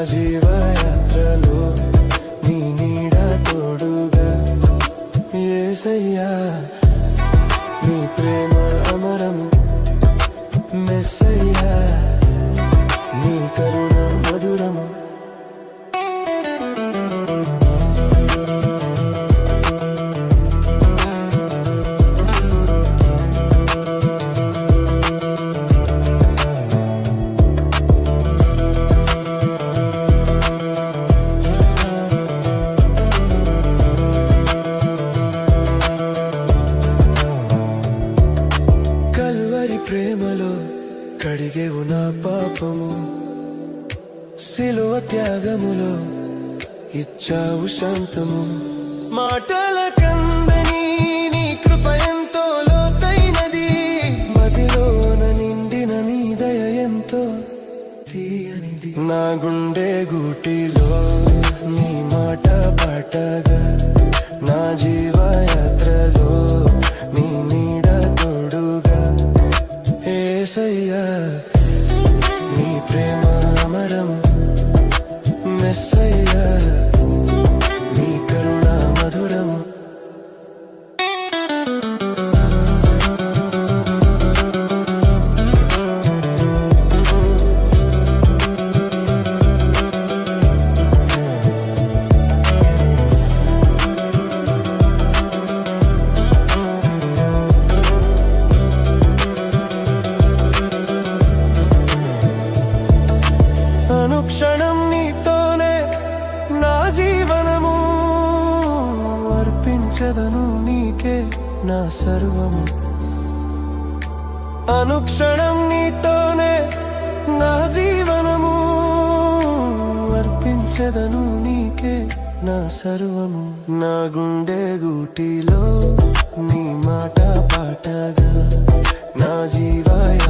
జీవయాత్రలో నీ నీడ తోడుగా యేసయ్యా నీ ప్రేమ అమరము మెస్సయ్యా నీ కరుణ మధురము ప్రేమలో కడిగేవు నా పాపము సిలువ త్యాగములో ఇచ్చావు శాంతము మాటల కందని నీ కృప ఎంతో లోతైనది మదిలోన నిండిన నీ దయ ఎంతో తీయనిది నా గుండె గూటిలో నీ మాట పాటగా నా జీవయాత్రలో నీ నీడ తోడుగా యేసయ్యా నీ ప్రేమ అమరము మెస్సయ్యా నీ కరుణ మధురము అనుక్షణం నీతోనే నా జీవనము అర్పించదను నీకే నా సర్వము అనుక్షణం నీతోనే నా జీవనము అర్పించదను నీకే నా సర్వము నా గుండె గూటిలో నీ మాట పాటగా నా జీవయాత్రలో